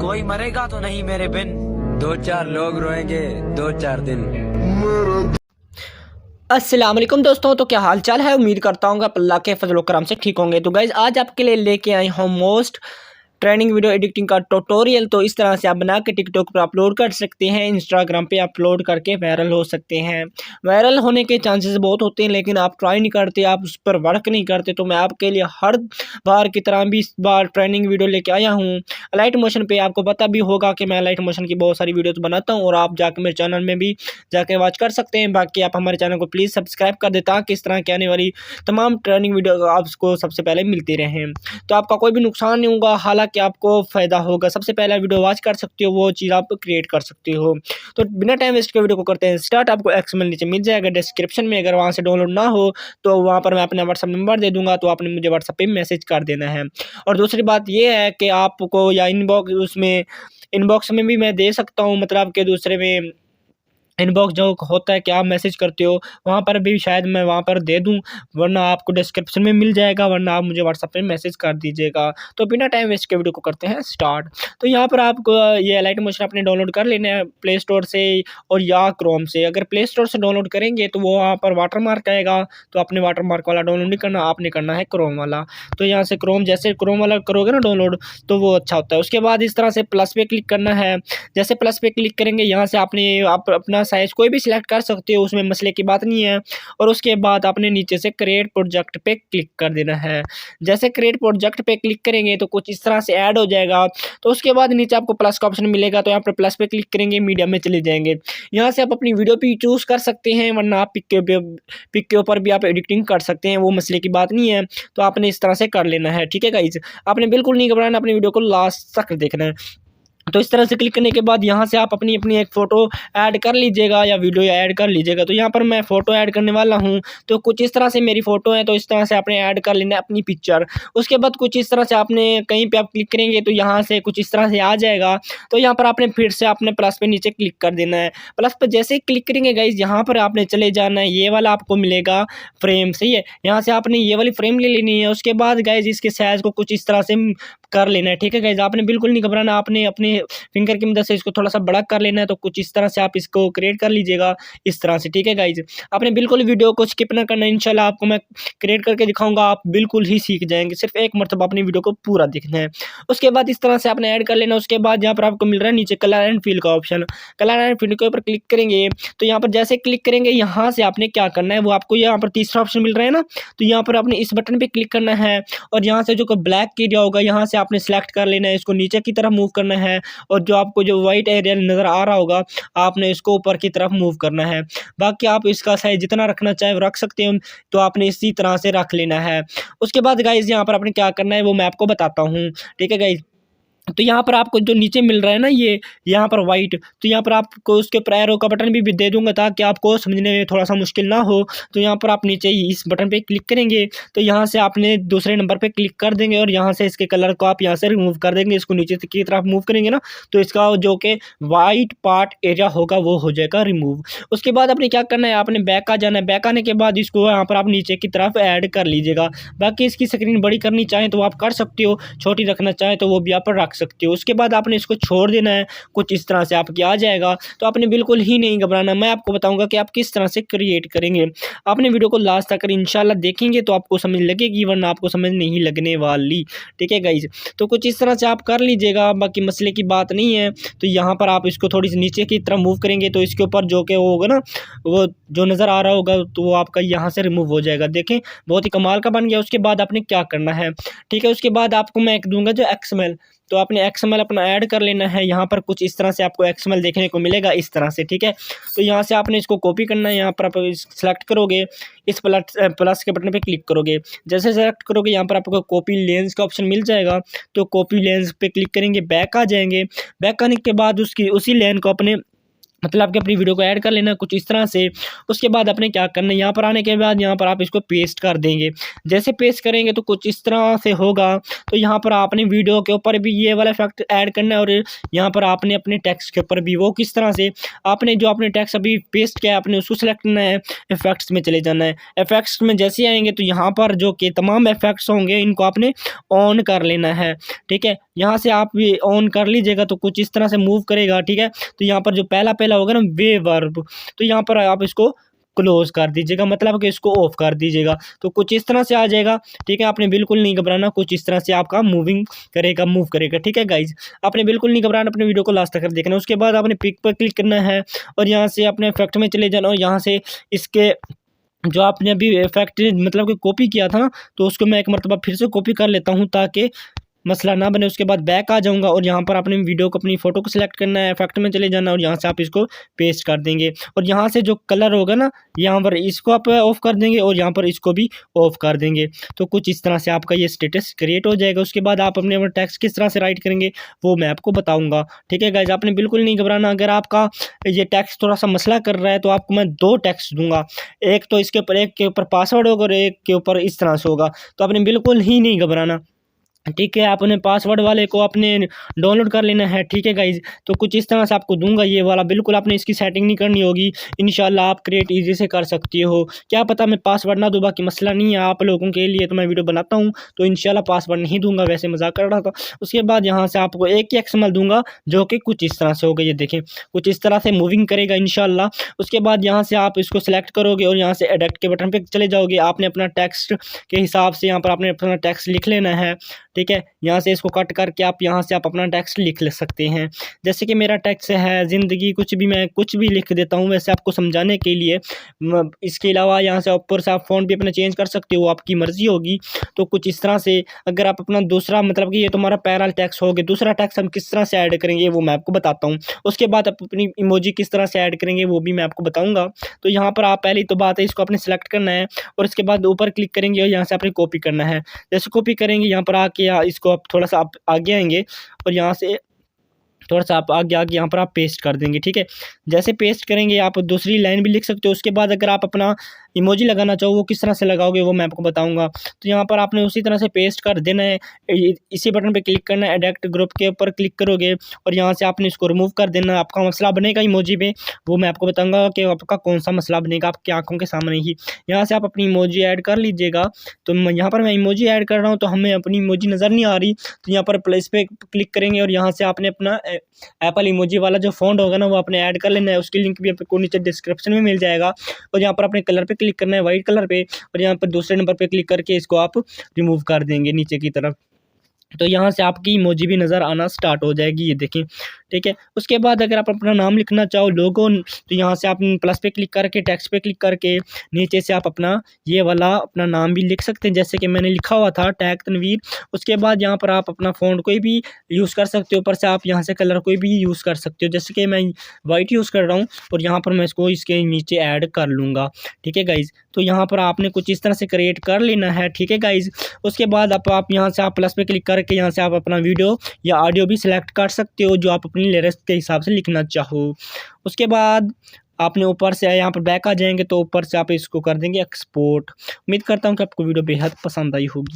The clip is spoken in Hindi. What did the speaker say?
कोई मरेगा तो नहीं मेरे बिन, 2-4 लोग रोएंगे 2-4 दिन। अस्सलाम वालेकुम दोस्तों, तो क्या हाल चाल है। उम्मीद करता हूँ आप अल्लाह के फजल करम से ठीक होंगे। तो गाइज़ आज आपके लिए लेके आई हूँ मोस्ट ट्रेंडिंग वीडियो एडिटिंग का ट्यूटोरियल। तो इस तरह से आप बना के टिकटॉक पर अपलोड कर सकते हैं, इंस्टाग्राम पे अपलोड करके वायरल हो सकते हैं। वायरल होने के चांसेस बहुत होते हैं, लेकिन आप ट्राई नहीं करते, आप उस पर वर्क नहीं करते। तो मैं आपके लिए हर बार की तरह भी इस बार ट्रेंडिंग वीडियो लेके आया हूँ लाइट मोशन पे। आपको पता भी होगा कि मैं लाइट मोशन की बहुत सारी वीडियोस बनाता हूँ और आप जाकर मेरे चैनल में भी जाके वॉच कर सकते हैं। बाकी आप हमारे चैनल को प्लीज़ सब्सक्राइब कर दें ताकि इस तरह की आने वाली तमाम ट्रेंडिंग वीडियो आपको सबसे पहले मिलती रहें। तो आपका कोई भी नुकसान नहीं होगा, हालांकि आपको फ़ायदा होगा। सबसे पहला वीडियो वॉच कर सकते हो, वो चीज़ आप क्रिएट कर सकते हो। तो बिना टाइम वेस्ट के वीडियो को करते हैं स्टार्ट। आपको एक्सएमएल नीचे मिल जाएगा डिस्क्रिप्शन में, अगर वहाँ से डाउनलोड ना हो तो वहाँ पर मैं अपना व्हाट्सअप नंबर दे दूँगा, तो आपने मुझे व्हाट्सअप पे मैसेज कर देना है। और दूसरी बात ये है कि आपको या इनबॉक्स में भी मैं दे सकता हूँ, मतलब कि दूसरे में इनबॉक्स जो होता है कि आप मैसेज करते हो वहाँ पर भी शायद मैं वहाँ पर दे दूँ, वरना आपको डिस्क्रिप्शन में मिल जाएगा, वरना आप मुझे व्हाट्सएप पे मैसेज कर दीजिएगा। तो बिना टाइम वेस्ट के वीडियो को करते हैं स्टार्ट। तो यहाँ पर आपको ये लाइट मोशन अपने डाउनलोड कर लेना है प्ले स्टोर से और या क्रोम से। अगर प्ले स्टोर से डाउनलोड करेंगे तो वो वहाँ पर वाटर मार्क आएगा, तो आपने वाटर मार्क वाला डाउनलोड नहीं करना, आपने करना है क्रोम वाला। तो यहाँ से जैसे क्रोम वाला करोगे ना डाउनलोड तो वो अच्छा होता है। उसके बाद इस तरह से प्लस पे क्लिक करना है। जैसे प्लस पे क्लिक करेंगे यहाँ से आप अपना साइज़ कोई भी सिलेक्ट कर सकते हो, उसमें मसले की बात नहीं है। और उसके बाद आपने नीचे से क्रिएट प्रोजेक्ट पे क्लिक कर देना है। जैसे क्रिएट प्रोजेक्ट पे क्लिक करेंगे तो कुछ इस तरह से ऐड हो जाएगा। तो उसके बाद नीचे आपको प्लस का ऑप्शन मिलेगा, तो यहाँ पर प्लस पे क्लिक करेंगे, मीडिया में चले जाएंगे। यहाँ से आप अपनी वीडियो भी चूज़ कर सकते हैं, वरना आप पिक के ऊपर भी आप एडिटिंग कर सकते हैं, वो मसले की बात नहीं है। तो आपने इस तरह से कर लेना है, ठीक है गाइस। आपने बिल्कुल नहीं घबराना, अपनी वीडियो को लास्ट तक देखना है। तो इस तरह से क्लिक करने के बाद यहाँ से आप अपनी अपनी एक फ़ोटो ऐड कर लीजिएगा या वीडियो ऐड कर लीजिएगा। तो यहाँ पर मैं फ़ोटो ऐड करने वाला हूँ, तो कुछ इस तरह से मेरी फ़ोटो है, तो इस तरह से आपने ऐड कर लेना है अपनी पिक्चर। उसके बाद कुछ इस तरह से आपने कहीं पे आप क्लिक करेंगे तो यहाँ से कुछ इस तरह से आ जाएगा। तो यहाँ पर आपने फिर से अपने प्लस पे नीचे क्लिक कर देना है। प्लस पर जैसे ही क्लिक करेंगे गाइज यहाँ पर आपने चले जाना है, ये वाला आपको मिलेगा फ्रेम, सही है। यहाँ से आपने ये वाली फ्रेम ले लेनी है। उसके बाद गाइज इसके साइज़ को कुछ इस तरह से कर लेना है, ठीक है गाइज। आपने बिल्कुल नहीं घबराना, आपने अपने फिंगर की मदद से इसको थोड़ा सा बड़ा कर लेना है। तो कुछ इस तरह से आप इसको क्रिएट कर लीजिएगा इस तरह से, ठीक है गाइज। आपने बिल्कुल वीडियो को स्किप ना करना, इंशाल्लाह आपको मैं क्रिएट करके दिखाऊंगा, आप बिल्कुल ही सीख जाएंगे। सिर्फ एक मरतबा अपनी वीडियो को पूरा देखना है। उसके बाद इस तरह से आपने ऐड कर लेना। उसके बाद यहाँ पर आपको मिल रहा है नीचे कलर एंड फील का ऑप्शन, कलर एंड फील के ऊपर क्लिक करेंगे। तो यहाँ पर जैसे क्लिक करेंगे यहाँ से आपने क्या करना है, वो आपको यहाँ पर तीसरा ऑप्शन मिल रहा है ना, तो यहाँ पर आपने इस बटन पर क्लिक करना है। और यहाँ से जो ब्लैक एरिया होगा यहाँ से आपने सेलेक्ट कर लेना है, इसको नीचे की तरफ मूव करना है। और जो आपको जो वाइट एरिया नज़र आ रहा होगा आपने इसको ऊपर की तरफ मूव करना है। बाकी आप इसका साइज जितना रखना चाहे रख सकते हैं, तो आपने इसी तरह से रख लेना है। उसके बाद गाइज यहाँ पर आपने क्या करना है वो मैं आपको बताता हूँ, ठीक है गाइज। तो यहाँ पर आपको जो नीचे मिल रहा है ना ये यहाँ पर वाइट, तो यहाँ पर आपको उसके ऊपर एरो का बटन भी दे दूंगा ताकि आपको समझने में थोड़ा सा मुश्किल ना हो। तो यहाँ पर आप नीचे इस बटन पे क्लिक करेंगे, तो यहाँ से आपने दूसरे नंबर पे क्लिक कर देंगे और यहाँ से इसके कलर को आप यहाँ से रिमूव कर देंगे। इसको नीचे की तरफ मूव करेंगे ना, तो इसका जो कि वाइट पार्ट एरिया होगा वो हो जाएगा रिमूव। उसके बाद आपने क्या करना है, आपने बैक आ जाना है। बैक आने के बाद इसको यहाँ पर आप नीचे की तरफ ऐड कर लीजिएगा। बाकी इसकी स्क्रीन बड़ी करनी चाहें तो आप कर सकते हो, छोटी रखना चाहें तो वो भी आप रख सकते हो। उसके बाद आपने इसको छोड़ देना है, कुछ इस तरह से आपके आ जाएगा। तो आपने बिल्कुल ही नहीं घबराना, मैं आपको बताऊंगा कि आप किस तरह से क्रिएट करेंगे। आपने वीडियो को लास्ट तक इंशाल्लाह देखेंगे तो आपको समझ लगेगी, वरना आपको समझ नहीं लगने वाली, ठीक है गाइज। तो कुछ इस तरह से आप कर लीजिएगा, बाकी मसले की बात नहीं है। तो यहाँ पर आप इसको थोड़ी सी नीचे की तरफ मूव करेंगे तो इसके ऊपर जो कि वो होगा ना, वो जो नज़र आ रहा होगा तो वो आपका यहाँ से रिमूव हो जाएगा। देखें बहुत ही कमाल का बन गया। उसके बाद आपने क्या करना है, ठीक है। उसके बाद आपको मैं एक दूंगा जो एक्सएमएल, तो आपने एक्सएमएल अपना ऐड कर लेना है। यहाँ पर कुछ इस तरह से आपको एक्सएमएल देखने को मिलेगा इस तरह से, ठीक है। तो यहाँ से आपने इसको कॉपी करना है, यहाँ पर आप सेलेक्ट करोगे, इस प्लस के बटन पे क्लिक करोगे। जैसे सेलेक्ट करोगे यहाँ पर आपको कॉपी लेंस का ऑप्शन मिल जाएगा, तो कॉपी लेंस पे क्लिक करेंगे, बैक आ जाएंगे। बैक आने के बाद उसी लेंस को अपने मतलब आपके अपनी वीडियो को ऐड कर लेना कुछ इस तरह से। उसके बाद आपने क्या करना है, यहाँ पर आने के बाद यहाँ पर आप इसको पेस्ट कर देंगे। जैसे पेस्ट करेंगे तो कुछ इस तरह से होगा। तो यहाँ पर आपने वीडियो के ऊपर भी ये वाला इफेक्ट ऐड करना है और यहाँ पर आपने अपने टेक्स्ट के ऊपर भी। वो किस तरह से, आपने जो आपने टेक्स्ट अभी पेस्ट किया है आपने उसको सेलेक्ट करना है, इफेक्ट्स में चले जाना है। इफेक्ट्स में जैसे आएंगे तो यहाँ पर जो कि तमाम इफेक्ट्स होंगे इनको आपने ऑन कर लेना है। ठीक है, यहाँ से आप भी ऑन कर लीजिएगा तो कुछ इस तरह से मूव करेगा। ठीक है, तो यहाँ पर जो पहला होगा ना वे वर्ब, तो यहाँ पर आप इसको क्लोज कर दीजिएगा, मतलब कि इसको ऑफ कर दीजिएगा तो कुछ इस तरह से आ जाएगा। ठीक है, आपने बिल्कुल नहीं घबराना, कुछ इस तरह से आपका मूव करेगा। ठीक है गाइज, आपने बिल्कुल नहीं घबराना, अपने वीडियो को लास्ट तक देखना। उसके बाद आपने पिक पर क्लिक करना है और यहाँ से अपने इफेक्ट में चले जाना और यहाँ से इसके जो आपने अभी इफेक्ट मतलब कि कॉपी किया था ना, तो उसको मैं एक मरतबा फिर से कॉपी कर लेता हूँ ताकि मसला ना बने। उसके बाद बैक आ जाऊंगा और यहाँ पर अपने वीडियो को अपनी फ़ोटो को सिलेक्ट करना है, इफेक्ट में चले जाना और यहाँ से आप इसको पेस्ट कर देंगे और यहाँ से जो कलर होगा ना यहाँ पर इसको आप ऑफ कर देंगे और यहाँ पर इसको भी ऑफ कर देंगे। तो कुछ इस तरह से आपका ये स्टेटस क्रिएट हो जाएगा। उसके बाद आप अपने टेक्स्ट किस तरह से राइट करेंगे वो मैं आपको बताऊँगा। ठीक है गाइज, आपने बिल्कुल नहीं घबराना। अगर आपका ये टेक्स्ट थोड़ा सा मसला कर रहा है तो आपको मैं 2 टेक्स्ट दूंगा, एक तो इसके ऊपर, एक के ऊपर पासवर्ड होगा और एक के ऊपर इस तरह से होगा। तो आपने बिल्कुल ही नहीं घबराना। ठीक है, आपने पासवर्ड वाले को आपने डाउनलोड कर लेना है। ठीक है गाइज, तो कुछ इस तरह से आपको दूंगा ये वाला, बिल्कुल आपने इसकी सेटिंग नहीं करनी होगी। इंशाल्लाह आप क्रिएट इजी से कर सकती हो। क्या पता मैं पासवर्ड ना दूँ, बाकी मसला नहीं है, आप लोगों के लिए तो मैं वीडियो बनाता हूँ तो इंशाल्लाह पासवर्ड नहीं दूंगा, वैसे मजाक कर रहा था। उसके बाद यहाँ से आपको एक ही XML दूंगा जो कि कुछ इस तरह से होगा, ये देखें कुछ इस तरह से मूविंग करेगा इंशाल्लाह। उसके बाद यहाँ से आप इसको सेलेक्ट करोगे और यहाँ से एडिट के बटन पर चले जाओगे। आपने अपना टेक्स्ट के हिसाब से यहाँ पर आपने अपना टेक्स्ट लिख लेना है। ठीक है, यहाँ से इसको कट करके आप यहाँ से आप अपना टेक्स्ट लिख ले सकते हैं। जैसे कि मेरा टेक्स्ट है ज़िंदगी, कुछ भी मैं कुछ भी लिख देता हूँ वैसे आपको समझाने के लिए। इसके अलावा यहाँ से ऊपर से आप फ़ॉन्ट भी अपना चेंज कर सकते हो, आपकी मर्ज़ी होगी। तो कुछ इस तरह से अगर आप अपना दूसरा मतलब कि ये तुम्हारा पैरल टेक्स्ट हो गया, दूसरा टेक्स्ट हम किस तरह से ऐड करेंगे वो मैं आपको बताता हूँ। उसके बाद आप अपनी इमोजी किस तरह से ऐड करेंगे वो भी मैं आपको बताऊँगा। तो यहाँ पर आप पहली तो बात है इसको आपने सेलेक्ट करना है और इसके बाद ऊपर क्लिक करेंगे और यहाँ से आपने कॉपी करना है। जैसे कॉपी करेंगे यहाँ पर आके इसको आप थोड़ा सा आप आगे आएंगे और यहाँ से थोड़ा सा आप आगे यहाँ पर आप पेस्ट कर देंगे। ठीक है, जैसे पेस्ट करेंगे आप दूसरी लाइन भी लिख सकते हो। उसके बाद अगर आप अपना इमोजी लगाना चाहो वो किस तरह से लगाओगे वो मैं आपको बताऊंगा। तो यहाँ पर आपने उसी तरह से पेस्ट कर देना है, इसी बटन पे क्लिक करना है, एडिट ग्रुप के ऊपर क्लिक करोगे और यहाँ से आपने इसको रिमूव कर देना है। आपका मसला बनेगा इमोजी में, वो मैं आपको बताऊंगा कि आपका कौन सा मसला बनेगा आपकी आंखों के सामने ही। यहाँ से आप अपनी इमोजी ऐड कर लीजिएगा। तो यहाँ पर मैं इमोजी ऐड कर रहा हूँ तो हमें अपनी इमोजी नज़र नहीं आ रही, तो यहाँ पर प्लेस पे क्लिक करेंगे और यहाँ से आपने अपना एप्पल इमोजी वाला जो फ़ॉन्ट होगा ना वो आपने ऐड कर लेना है। उसकी लिंक भी आपको नीचे डिस्क्रिप्शन में मिल जाएगा। और यहाँ पर अपने कलर पे क्लिक करना है, वाइट कलर पे, और यहाँ पर दूसरे नंबर पे क्लिक करके इसको आप रिमूव कर देंगे नीचे की तरफ। तो यहाँ से आपकी इमोजी भी नज़र आना स्टार्ट हो जाएगी, ये देखें। ठीक है, उसके बाद अगर आप अपना नाम लिखना चाहो लोगो, तो यहाँ से आप प्लस पे क्लिक करके टेक्स्ट पे क्लिक करके नीचे से आप अपना ये वाला अपना नाम भी लिख सकते हैं, जैसे कि मैंने लिखा हुआ था टैग तनवीर। उसके बाद यहाँ पर आप अपना फ़ॉन्ट कोई भी यूज़ कर सकते हो, ऊपर से आप यहाँ से कलर कोई भी यूज़ कर सकते हो, जैसे कि मैं वाइट यूज़ कर रहा हूँ और यहाँ पर मैं इसको इसके नीचे ऐड कर लूँगा। ठीक है गाइज़, तो यहाँ पर आपने कुछ इस तरह से क्रिएट कर लेना है। ठीक है गाइज़, उसके बाद आप यहाँ से आप प्लस पे क्लिक करके यहाँ से आप अपना वीडियो या ऑडियो भी सिलेक्ट कर सकते हो जो आप अपनी लिरिक्स के हिसाब से लिखना चाहो। उसके बाद आपने ऊपर से यहाँ पर बैक आ जाएंगे तो ऊपर से आप इसको कर देंगे एक्सपोर्ट। उम्मीद करता हूँ कि आपको वीडियो बेहद पसंद आई होगी।